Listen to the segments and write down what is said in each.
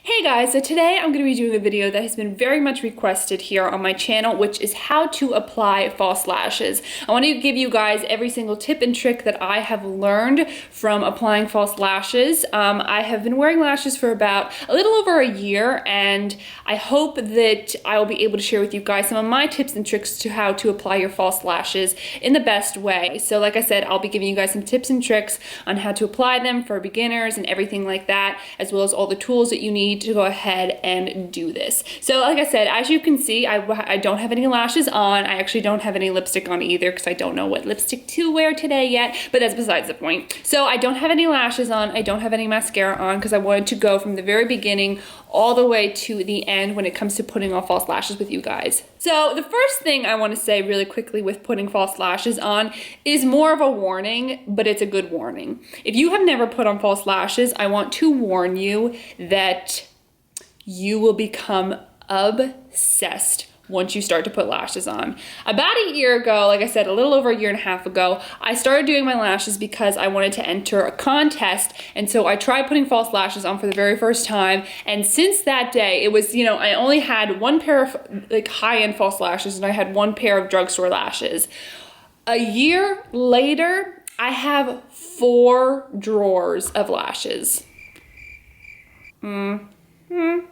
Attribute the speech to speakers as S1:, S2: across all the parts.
S1: Hey guys, so today I'm going to be doing a video that has been very much requested here on my channel, which is how to apply false lashes. I want to give you guys every single tip and trick that I have learned from applying false lashes. I have been wearing lashes for about a little over a year, and I hope that I will be able to share with you guys some of my tips and tricks to how to apply your false lashes in the best way. So like I said, I'll be giving you guys some tips and tricks on how to apply them for beginners and everything like that, as well as all the tools that you need to go ahead and do this. So like I said, as you can see, I don't have any lashes on. I actually don't have any lipstick on either because I don't know what lipstick to wear today yet, but that's besides the point. So I don't have any lashes on. I don't have any mascara on because I wanted to go from the very beginning all the way to the end when it comes to putting on false lashes with you guys. So the first thing I want to say really quickly with putting false lashes on is more of a warning, but it's a good warning. If you have never put on false lashes, I want to warn you that you will become obsessed once you start to put lashes on. About a year ago, like I said, a little over a year and a half ago, I started doing my lashes because I wanted to enter a contest. And so I tried putting false lashes on for the very first time. And since that day, it was, I only had one pair of like high-end false lashes and I had one pair of drugstore lashes. A year later, I have 4 drawers of lashes.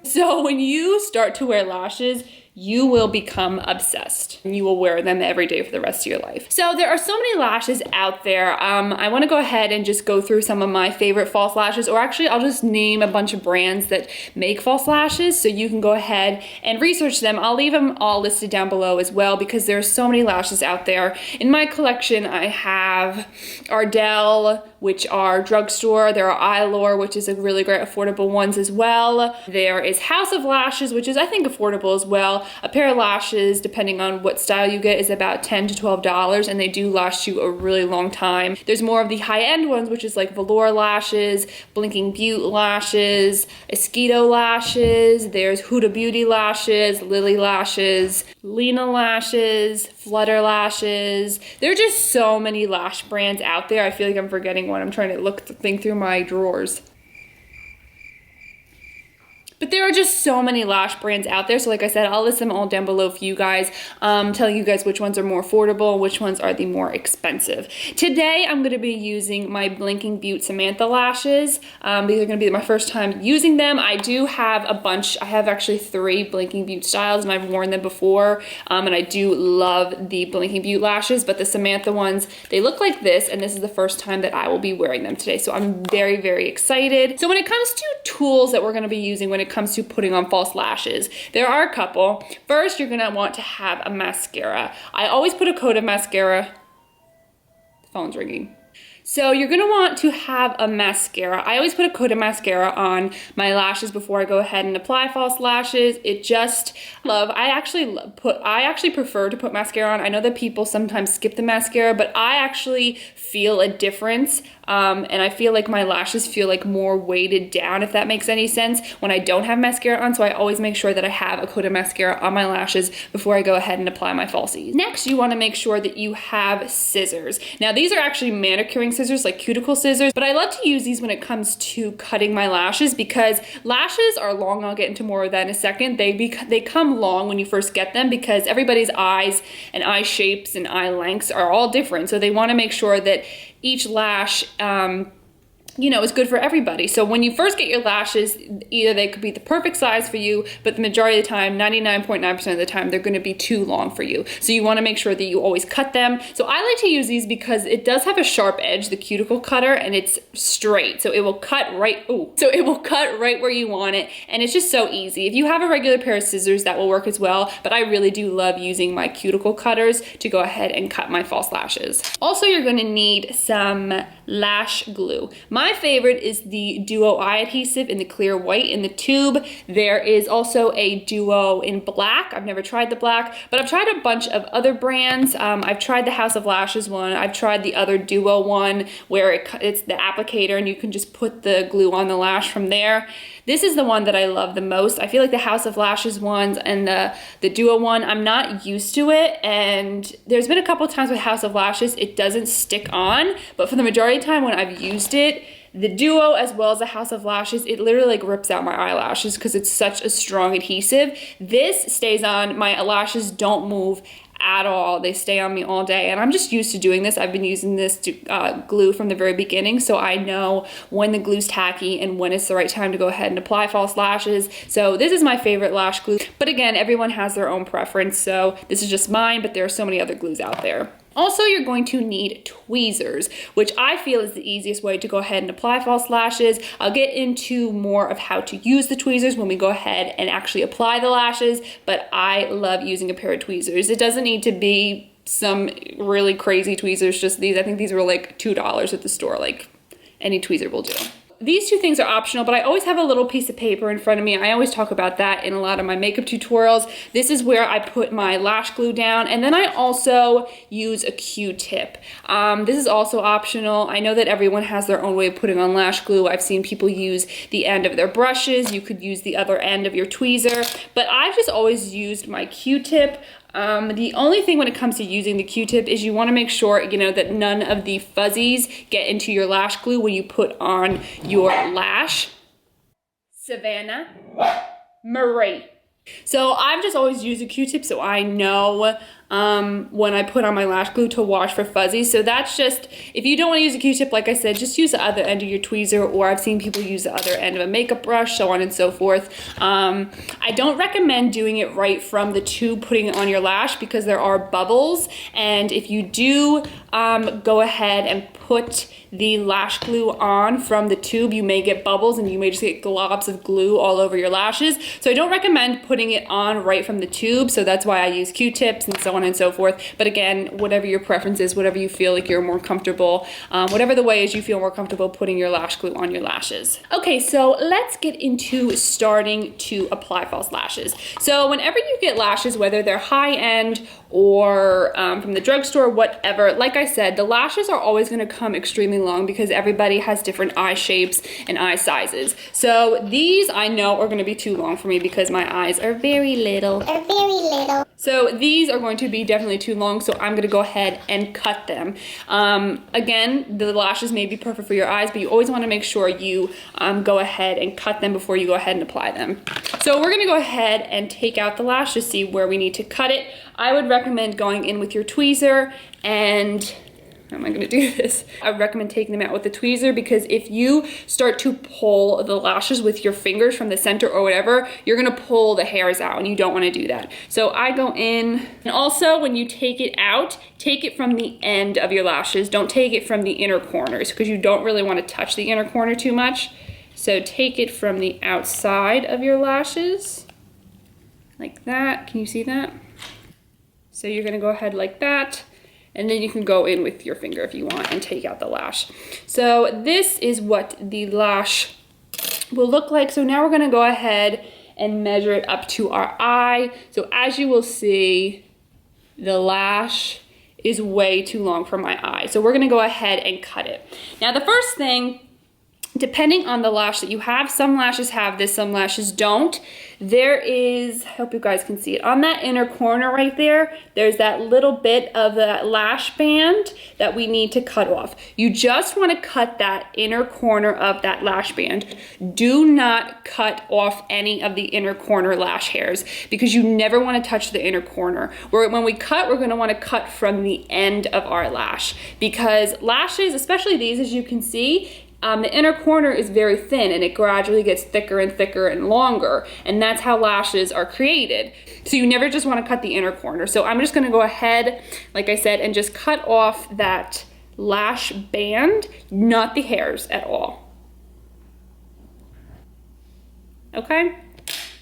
S1: So when you start to wear lashes, you will become obsessed. You will wear them every day for the rest of your life. So there are so many lashes out there. I want to go ahead and just go through some of my favorite false lashes, or actually I'll just name a bunch of brands that make false lashes so you can go ahead and research them. I'll leave them all listed down below as well because there are so many lashes out there. In my collection, I have Ardell, which are drugstore. There are Eylure, which is a really great affordable ones as well. There is House of Lashes, which is I think affordable as well. A pair of lashes, depending on what style you get, is about $10 to $12, and they do last you a really long time. There's more of the high-end ones, which is like Velour Lashes, Blinking Beaute Lashes, Esqido Lashes. There's Huda Beauty Lashes, Lily Lashes, Lena Lashes, Flutter Lashes. There are just so many lash brands out there. I feel like I'm forgetting one. I'm trying to think through my drawers. But there are just so many lash brands out there. So like I said, I'll list them all down below for you guys, telling you guys which ones are more affordable, which ones are the more expensive. Today, I'm gonna be using my Blinking Beaute Samantha lashes. These are gonna be my first time using them. I do have a bunch. I have actually 3 Blinking Beaute styles and I've worn them before. And I do love the Blinking Beaute lashes, but the Samantha ones, they look like this, and this is the first time that I will be wearing them today. So I'm very, very excited. So when it comes to tools that we're gonna be using when it comes to putting on false lashes, there are a couple. First, you're gonna want to have a mascara. I always put a coat of mascara. The phone's ringing. So you're gonna want to have a mascara. I always put a coat of mascara on my lashes before I go ahead and apply false lashes. I actually prefer to put mascara on. I know that people sometimes skip the mascara, but I actually feel a difference. And I feel like my lashes feel like more weighted down, if that makes any sense, when I don't have mascara on. So I always make sure that I have a coat of mascara on my lashes before I go ahead and apply my falsies. Next, you wanna make sure that you have scissors. Now these are actually manicuring scissors, like cuticle scissors, but I love to use these when it comes to cutting my lashes because lashes are long. I'll get into more of that in a second. They come long when you first get them because everybody's eyes and eye shapes and eye lengths are all different. So they wanna make sure that each lash is good for everybody. So when you first get your lashes, either they could be the perfect size for you, but the majority of the time, 99.9% of the time, they're gonna be too long for you. So you wanna make sure that you always cut them. So I like to use these because it does have a sharp edge, the cuticle cutter, and it's straight. So it will cut right where you want it. And it's just so easy. If you have a regular pair of scissors, that will work as well. But I really do love using my cuticle cutters to go ahead and cut my false lashes. Also, you're gonna need some lash glue. My favorite is the Duo Eye Adhesive in the clear white in the tube. There is also a Duo in black. I've never tried the black, but I've tried a bunch of other brands. I've tried the House of Lashes one. I've tried the other Duo one where it's the applicator and you can just put the glue on the lash from there. This is the one that I love the most. I feel like the House of Lashes ones and the Duo one, I'm not used to it. And there's been a couple times with House of Lashes, it doesn't stick on, but for the majority of the time when I've used it, the Duo as well as the House of Lashes, it literally like rips out my eyelashes because it's such a strong adhesive. This stays on, my lashes don't move at all. They stay on me all day, and I'm just used to doing this. I've been using this to, glue from the very beginning, so I know when the glue's tacky and when it's the right time to go ahead and apply false lashes. So this is my favorite lash glue, but again, everyone has their own preference, so this is just mine, but there are so many other glues out there. Also, you're going to need tweezers, which I feel is the easiest way to go ahead and apply false lashes. I'll get into more of how to use the tweezers when we go ahead and actually apply the lashes, but I love using a pair of tweezers. It doesn't need to be some really crazy tweezers, just these. I think these were like $2 at the store, like any tweezer will do. These two things are optional, but I always have a little piece of paper in front of me. I always talk about that in a lot of my makeup tutorials. This is where I put my lash glue down, and then I also use a Q-tip. This is also optional. I know that everyone has their own way of putting on lash glue. I've seen people use the end of their brushes. You could use the other end of your tweezer, but I've just always used my Q-tip. The only thing when it comes to using the Q-tip is you want to make sure, you know, that none of the fuzzies get into your lash glue when you put on your lash. Savannah, Marie. So I've just always used a Q-tip so I know when I put on my lash glue to wash for fuzzies. So that's just, if you don't want to use a Q-tip, like I said, just use the other end of your tweezer, or I've seen people use the other end of a makeup brush, so on and so forth. I don't recommend doing it right from the tube, putting it on your lash, because there are bubbles, and if you do go ahead and put the lash glue on from the tube, you may get bubbles and you may just get globs of glue all over your lashes. So I don't recommend putting it on right from the tube, so that's why I use Q-tips and so on and so forth. But again, whatever your preference is, whatever you feel like you're more comfortable, whatever the way is you feel more comfortable putting your lash glue on your lashes. Okay, so let's get into starting to apply false lashes. So whenever you get lashes, whether they're high-end or from the drugstore, whatever, like I said, the lashes are always gonna come extremely long because everybody has different eye shapes and eye sizes. So these I know are gonna be too long for me because my eyes are very little. So these are going to be definitely too long, so I'm gonna go ahead and cut them. Again, the lashes may be perfect for your eyes, but you always wanna make sure you go ahead and cut them before you go ahead and apply them. So we're gonna go ahead and take out the lash to see where we need to cut it. I would recommend going in with your tweezer and, how am I gonna do this? I would recommend taking them out with the tweezer, because if you start to pull the lashes with your fingers from the center or whatever, you're gonna pull the hairs out and you don't wanna do that. So I go in, and also when you take it out, take it from the end of your lashes. Don't take it from the inner corners, because you don't really wanna touch the inner corner too much. So take it from the outside of your lashes, like that. Can you see that? So you're gonna go ahead like that, and then you can go in with your finger if you want and take out the lash. So this is what the lash will look like. So now we're gonna go ahead and measure it up to our eye. So as you will see, the lash is way too long for my eye. So we're gonna go ahead and cut it. Now the first thing, depending on the lash that you have, some lashes have this, some lashes don't. There is, I hope you guys can see it, on that inner corner right there, there's that little bit of that lash band that we need to cut off. You just want to cut that inner corner of that lash band. Do not cut off any of the inner corner lash hairs, because you never want to touch the inner corner. When we cut, we're going to want to cut from the end of our lash, because lashes, especially these, as you can see, the inner corner is very thin and it gradually gets thicker and thicker and longer, and that's how lashes are created. So you never just want to cut the inner corner. So I'm just going to go ahead, like I said, and just cut off that lash band, not the hairs at all. Okay?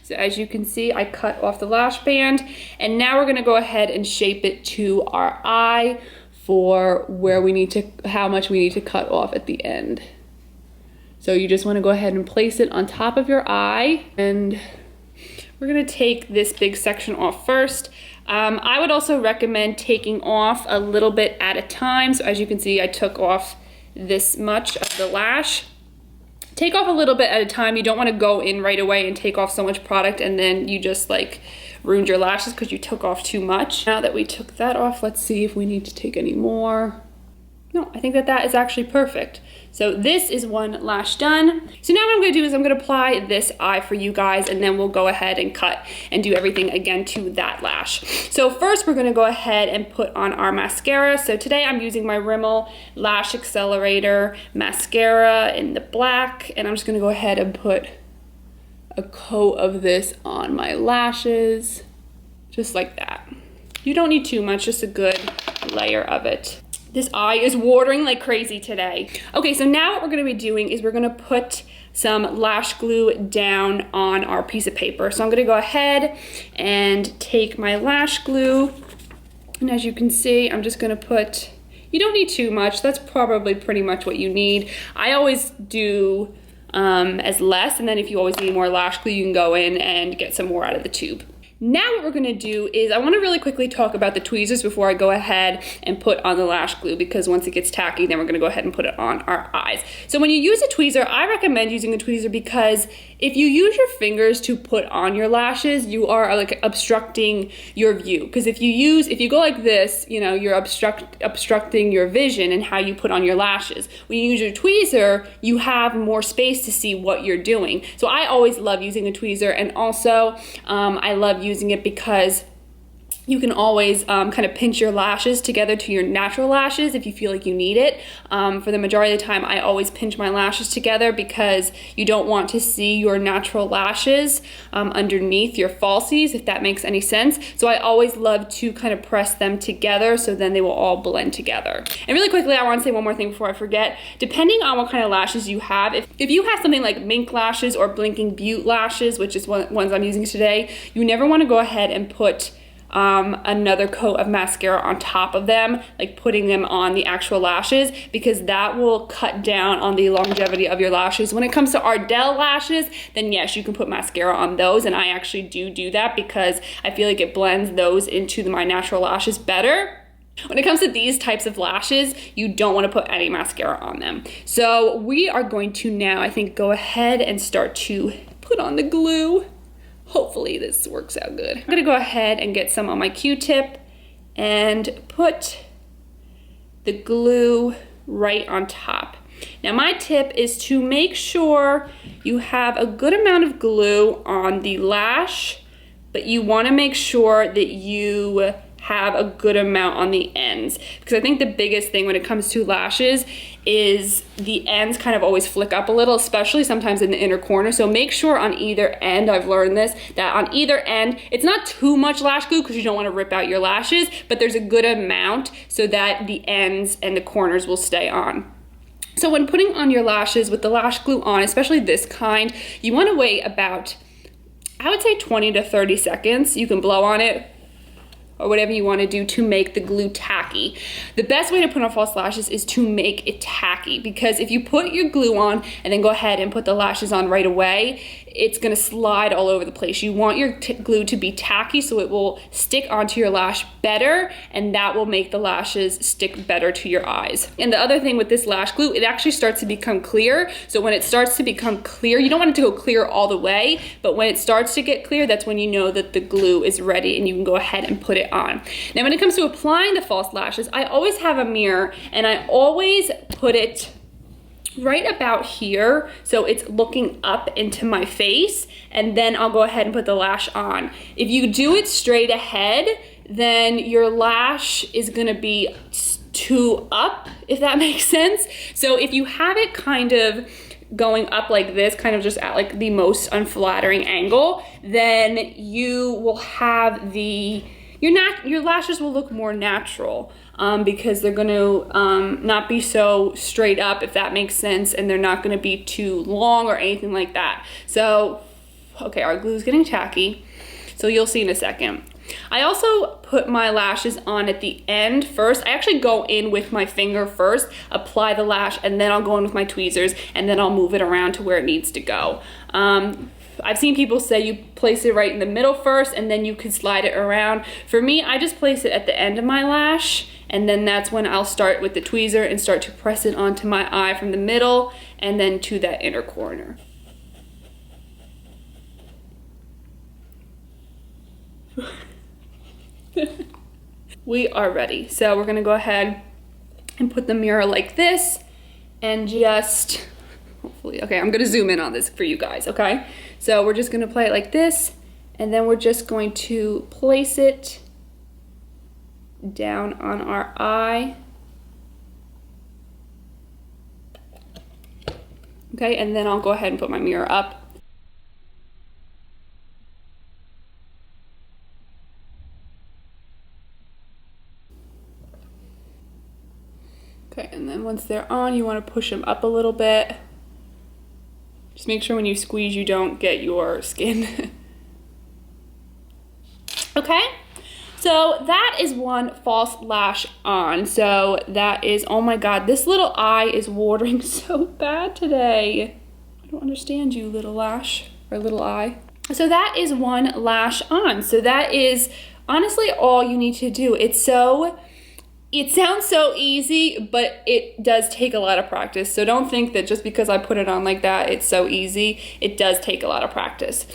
S1: So as you can see, I cut off the lash band, and now we're going to go ahead and shape it to our eye for where we need to, how much we need to cut off at the end. So you just want to go ahead and place it on top of your eye, and we're going to take this big section off first. I would also recommend taking off a little bit at a time. So as you can see, I took off this much of the lash. Take off a little bit at a time. You don't want to go in right away and take off so much product and then you just like ruined your lashes because you took off too much. Now that we took that off, let's see if we need to take any more. No, I think that that is actually perfect. So this is one lash done. So now what I'm gonna do is I'm gonna apply this eye for you guys, and then we'll go ahead and cut and do everything again to that lash. So first we're gonna go ahead and put on our mascara. So today I'm using my Rimmel Lash Accelerator mascara in the black, and I'm just gonna go ahead and put a coat of this on my lashes, just like that. You don't need too much, just a good layer of it. This eye is watering like crazy today. Okay, so now what we're gonna be doing is we're gonna put some lash glue down on our piece of paper. So I'm gonna go ahead and take my lash glue, and as you can see, I'm just gonna put, you don't need too much, that's probably pretty much what you need. I always do as less, and then if you always need more lash glue, you can go in and get some more out of the tube. Now what we're gonna do is I wanna really quickly talk about the tweezers before I go ahead and put on the lash glue, because once it gets tacky, then we're gonna go ahead and put it on our eyes. So when you use a tweezer, I recommend using a tweezer because if you use your fingers to put on your lashes, you are like obstructing your view. Because if you go like this, you know, you're obstructing your vision and how you put on your lashes. When you use your tweezer, you have more space to see what you're doing. So I always love using a tweezer, and also I love using it because you can always kind of pinch your lashes together to your natural lashes if you feel like you need it. For the majority of the time, I always pinch my lashes together because you don't want to see your natural lashes underneath your falsies, if that makes any sense. So I always love to kind of press them together so then they will all blend together. And really quickly, I want to say one more thing before I forget. Depending on what kind of lashes you have, if you have something like mink lashes or blinking Beaute lashes, which is ones I'm using today, you never want to go ahead and put another coat of mascara on top of them, like putting them on the actual lashes, because that will cut down on the longevity of your lashes. When it comes to Ardell lashes, then yes, you can put mascara on those, and I actually do that because I feel like it blends those into my natural lashes better. When it comes to these types of lashes, you don't want to put any mascara on them. So we are going to now, I think, go ahead and start to put on the glue. Hopefully this works out good. I'm gonna go ahead and get some on my Q-tip and put the glue right on top. Now my tip is to make sure you have a good amount of glue on the lash, but you wanna make sure that you have a good amount on the ends, because I think the biggest thing when it comes to lashes is the ends kind of always flick up a little, especially sometimes in the inner corner. So make sure on either end, I've learned this, that on either end, it's not too much lash glue because you don't want to rip out your lashes, but there's a good amount so that the ends and the corners will stay on. So when putting on your lashes with the lash glue on, especially this kind, you want to wait about, I would say 20 to 30 seconds. You can blow on it or whatever you want to do to make the glue tacky. The best way to put on false lashes is to make it tacky, because if you put your glue on and then go ahead and put the lashes on right away, it's gonna slide all over the place. You want your glue to be tacky so it will stick onto your lash better, and that will make the lashes stick better to your eyes. And the other thing with this lash glue, it actually starts to become clear. So when it starts to become clear, you don't want it to go clear all the way, but when it starts to get clear, that's when you know that the glue is ready and you can go ahead and put it on. Now when it comes to applying the false lashes, I always have a mirror and I always put it right about here, so it's looking up into my face, and then I'll go ahead and put the lash on. If you do it straight ahead, then your lash is gonna be too up, if that makes sense. So if you have it kind of going up like this, kind of just at like the most unflattering angle, then you will have your lashes will look more natural, because they're going to not be so straight up, if that makes sense, and they're not going to be too long or anything like that. So, okay, our glue's getting tacky, so you'll see in a second. I also put my lashes on at the end first. I actually go in with my finger first, apply the lash, and then I'll go in with my tweezers, and then I'll move it around to where it needs to go. I've seen people say you place it right in the middle first and then you can slide it around. For me, I just place it at the end of my lash, and then that's when I'll start with the tweezer and start to press it onto my eye from the middle and then to that inner corner. We are ready. So we're gonna go ahead and put the mirror like this and just, hopefully, okay, I'm gonna zoom in on this for you guys, okay? So we're just gonna apply it like this, and then we're just going to place it down on our eye. Okay, and then I'll go ahead and put my mirror up. Okay, and then once they're on, you want to push them up a little bit. Just make sure when you squeeze, you don't get your skin. Okay, so that is one false lash on. So that is, oh my God, this little eye is watering so bad today. I don't understand you, little lash, or little eye. So that is one lash on. So that is honestly all you need to do. It sounds so easy, but it does take a lot of practice. So don't think that just because I put it on like that, it's so easy. It does take a lot of practice.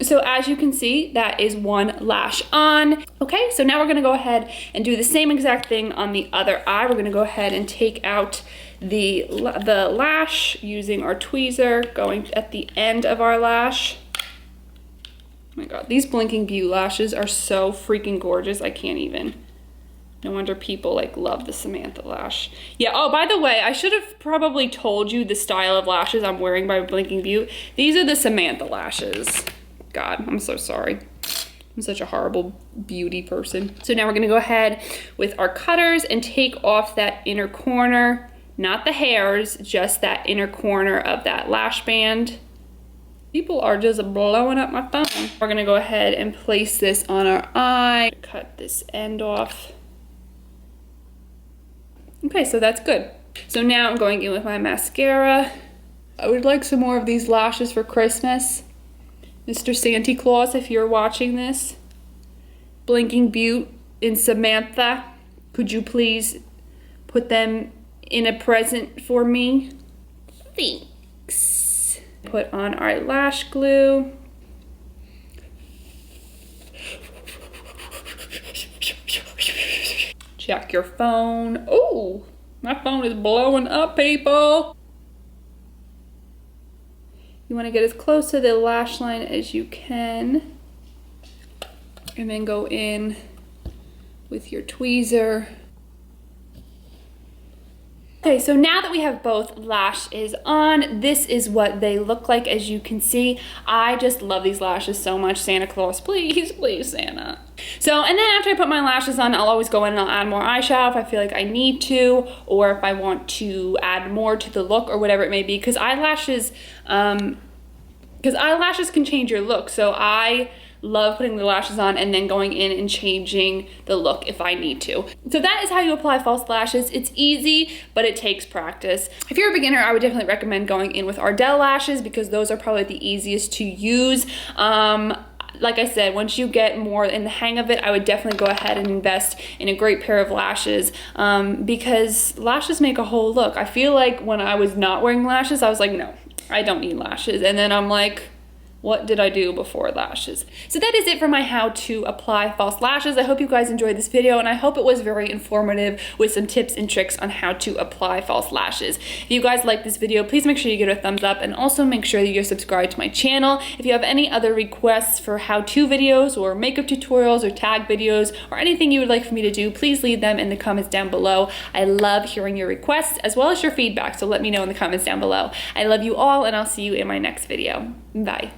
S1: So as you can see, that is one lash on. Okay, so now we're gonna go ahead and do the same exact thing on the other eye. We're gonna go ahead and take out the lash using our tweezer, going at the end of our lash. Oh my God, these blinking Beaute lashes are so freaking gorgeous. I can't even. No wonder people like love the Samantha lash. Yeah, oh, by the way, I should have probably told you the style of lashes I'm wearing by Blinking Beaute. These are the Samantha lashes. God, I'm so sorry. I'm such a horrible beauty person. So now we're gonna go ahead with our cutters and take off that inner corner, not the hairs, just that inner corner of that lash band. People are just blowing up my phone. We're gonna go ahead and place this on our eye, cut this end off. Okay, so that's good. So now I'm going in with my mascara. I would like some more of these lashes for Christmas. Mr. Santa Claus, if you're watching this, Blinking Beaute in Samantha, could you please put them in a present for me? Thanks. Put on our lash glue. Check your phone. Oh, my phone is blowing up, people. You want to get as close to the lash line as you can. And then go in with your tweezer. Okay, so now that we have both lashes on, this is what they look like. As you can see, I just love these lashes so much. Santa Claus, please, please, Santa. So, and then after I put my lashes on, I'll always go in and I'll add more eyeshadow if I feel like I need to, or if I want to add more to the look or whatever it may be, because eyelashes can change your look. So I love putting the lashes on and then going in and changing the look if I need to. So that is how you apply false lashes. It's easy, but it takes practice. If you're a beginner, I would definitely recommend going in with Ardell lashes because those are probably the easiest to use. Like I said, once you get more in the hang of it, I would definitely go ahead and invest in a great pair of lashes because lashes make a whole look. I feel like when I was not wearing lashes, I was like, no, I don't need lashes. And then I'm like, what did I do before lashes? So that is it for my how to apply false lashes. I hope you guys enjoyed this video and I hope it was very informative with some tips and tricks on how to apply false lashes. If you guys like this video, please make sure you give it a thumbs up and also make sure that you're subscribed to my channel. If you have any other requests for how-to videos or makeup tutorials or tag videos or anything you would like for me to do, please leave them in the comments down below. I love hearing your requests as well as your feedback, so let me know in the comments down below. I love you all and I'll see you in my next video. Bye.